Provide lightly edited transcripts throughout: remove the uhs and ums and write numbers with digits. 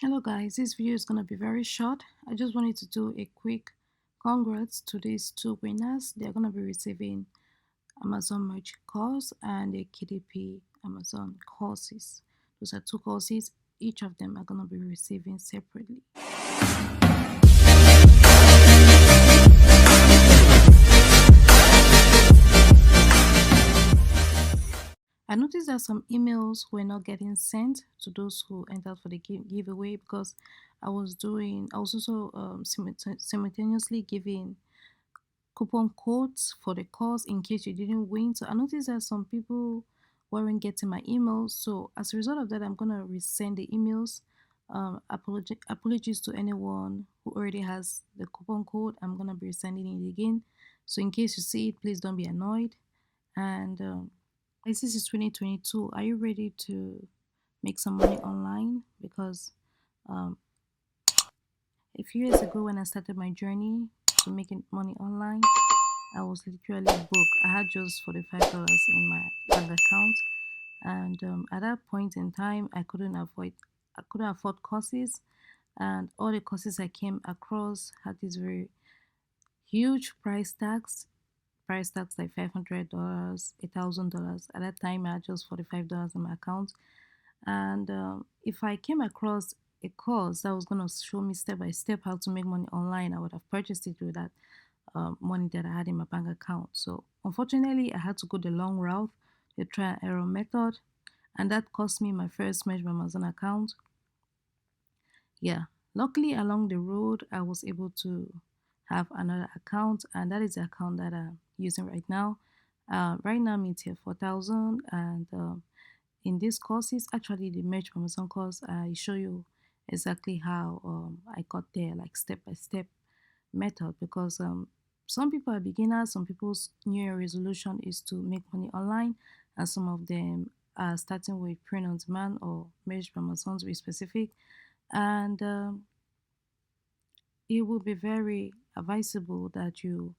Hello guys, this video is going to be very short. I just wanted to do a quick congrats to these two winners. They're going to be receiving Amazon Merch course and a KDP Amazon courses. Those are two courses. Each of them are going to be receiving separately. I noticed that some emails were not getting sent to those who entered for the giveaway because I was also simultaneously giving coupon codes for the course in case you didn't win. So I noticed that some people weren't getting my emails. So as a result of that, I'm gonna resend the emails. Apologies to anyone who already has the coupon code. I'm gonna be resending it again. So in case you see it, please don't be annoyed. And this is 2022. Are you ready to make some money online? Because um, a few years ago, when I started my journey to making money online, I was literally broke. I had just $45 in my bank account, and at that point in time, I couldn't afford courses, and all the courses I came across had these very huge price tags like $500, $1,000. At that time, I had just $45 in my account, and if I came across a course that was going to show me step by step how to make money online, I would have purchased it with that money that I had in my bank account. So unfortunately, I had to go the long route, the trial and error method, and that cost me my first Merge by Amazon account. Yeah, luckily along the road, I was able to have another account, and that is the account that I'm using right now. Right now, I'm in tier 4000, and in these courses, actually, the Merge by Amazon course, I show you exactly how I got there, like step by step method, because some people are beginners, some people's new year resolution is to make money online, and some of them are starting with print on demand or Merge by Amazon to be specific. And it will be very advisable that you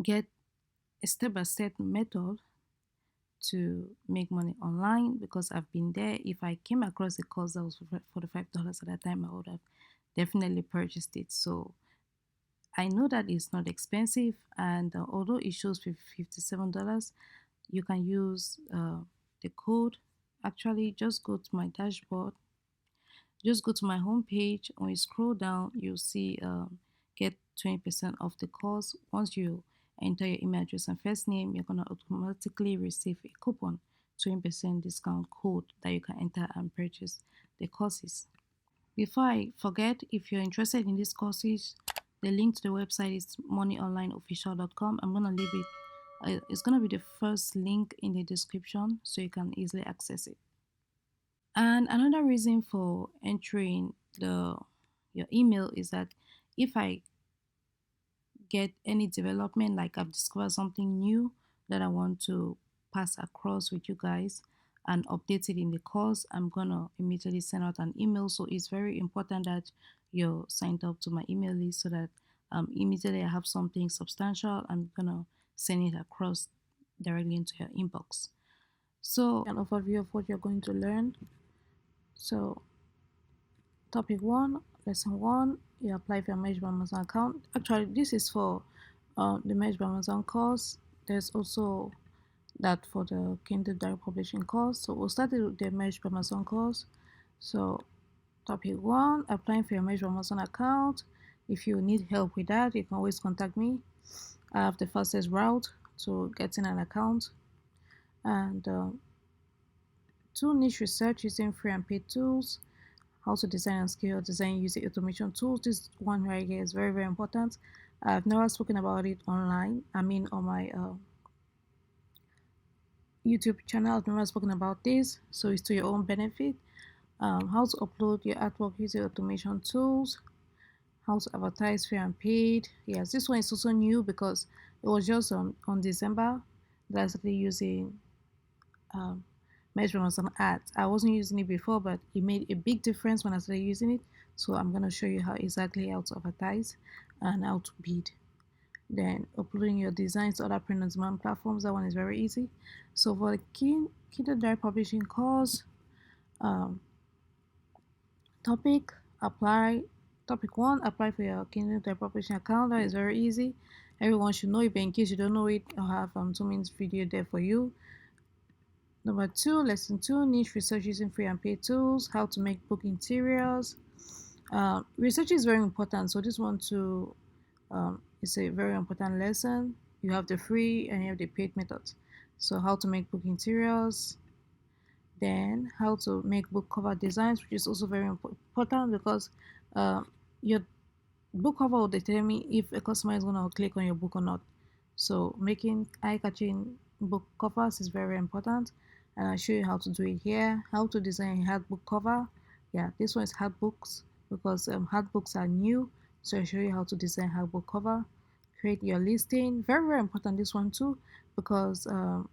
get a step by step method to make money online, because I've been there. If I came across a course that was for $45 at that time, I would have definitely purchased it. So I know that it's not expensive, and although it shows $57, you can use the code. Actually, just go to my dashboard, just go to my home page. When you scroll down, you'll see get 20% off the course. Once you enter your email address and first name, you're gonna automatically receive a coupon, 20% discount code that you can enter and purchase the courses. Before I forget, if you're interested in these courses, the link to the website is moneyonlineofficial.com. I'm going to leave it. It's going to be the first link in the description so you can easily access it. And another reason for entering your email is that if I get any development, like I've discovered something new that I want to pass across with you guys and update it in the course, I'm gonna immediately send out an email. So it's very important that you're signed up to my email list so that immediately I have something substantial, I'm gonna send it across directly into your inbox. So an overview of what you're going to learn. So topic 1, lesson 1, you apply for your Mesh by Amazon account. Actually, this is for the Mesh by Amazon course. There's also that for the Kindle Direct Publishing course. So we'll start with the Mesh by Amazon course. So topic 1, applying for your Mesh by Amazon account. If you need help with that, you can always contact me. I have the fastest route to getting an account. And 2, niche research using free and paid tools. How to design and scale design using automation tools. This one right here is very, very important. I've never spoken about it online. I mean, on my YouTube channel, I've never spoken about this, so it's to your own benefit. How to upload your artwork using automation tools. How to advertise free and paid. Yes, this one is also new because it was just on December that I started using measurements on ads. I wasn't using it before, but it made a big difference when I started using it. So I'm going to show you how exactly how to advertise and how to bid. Then uploading your designs to other print on demand platforms. That one is very easy. So for the Kindle Direct Publishing course, um, Topic apply. Topic one, apply for your Kindle preparation calendar is very easy. Everyone should know it, but in case you don't know it, I'll have 2 minutes video there for you. Number two, lesson two, niche research using free and paid tools, how to make book interiors. Research is very important, so this one too is a very important lesson. You have the free and you have the paid methods. So how to make book interiors, then how to make book cover designs, which is also very important because uh, your book cover will determine if a customer is going to click on your book or not. So making eye-catching book covers is very important, and I'll show you how to do it here. How to design a hard book cover. Yeah, this one is hard books because hard books are new. So I'll show you how to design hard book cover. Create your listing. Very very important this one too, because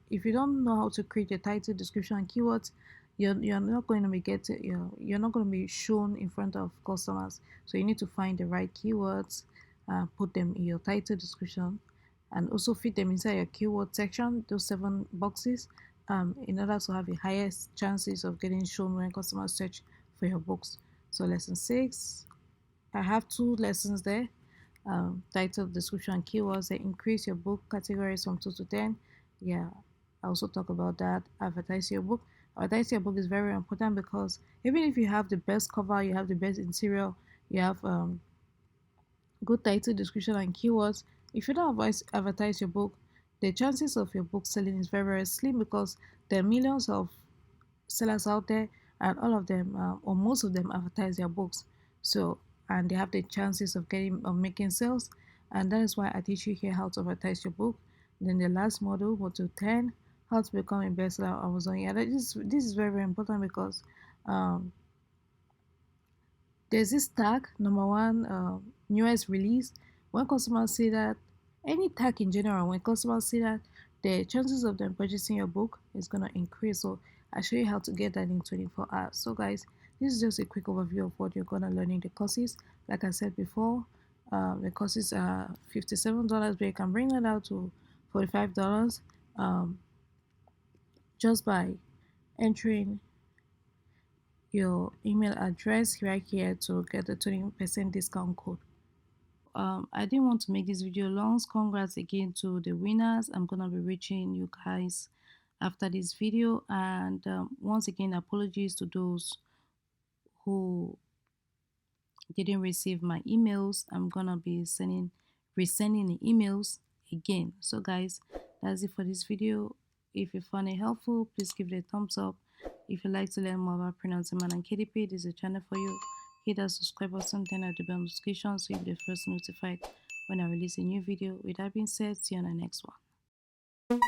if you don't know how to create your title, description, and keywords, you're not going to be getting you're not going to be shown in front of customers. So you need to find the right keywords, put them in your title description, and also fit them inside your keyword section, those 7 boxes, in order to have the highest chances of getting shown when customers search for your books. So lesson 6, I have 2 lessons there. Title, description, and keywords that increase your book categories from 2 to 10. Yeah, I also talk about that. Advertise your book. Advertise your book is very important because even if you have the best cover, you have the best interior, you have good title, description, and keywords. If you don't advertise your book, the chances of your book selling is very, very slim because there are millions of sellers out there, and all of them, or most of them, advertise their books. So, and they have the chances of making sales, and that is why I teach you here how to advertise your book. Then the last module 10, how to become a bestseller on Amazon. Yeah, this is very, very important because um, there's this tag, number one, newest release. When customers see that, any tag in general, when customers see that, the chances of them purchasing your book is going to increase. So I'll show you how to get that in 24 hours. So guys, this is just a quick overview of what you're going to learn in the courses. Like I said before, the courses are $57, but you can bring that out to $45 um, just by entering your email address right here to get a 20% discount code. I didn't want to make this video long. Congrats again to the winners. I'm gonna be reaching you guys after this video, and once again, apologies to those who didn't receive my emails. I'm gonna be resending the emails again. So guys, that's it for this video. If you found it helpful, please give it a thumbs up. If you'd like to learn more about pronouncing man and KDP, this is a channel for you. Hit that subscribe button, turn on the bell notification so you'll be the first notified when I release a new video. With that being said, see you on the next one.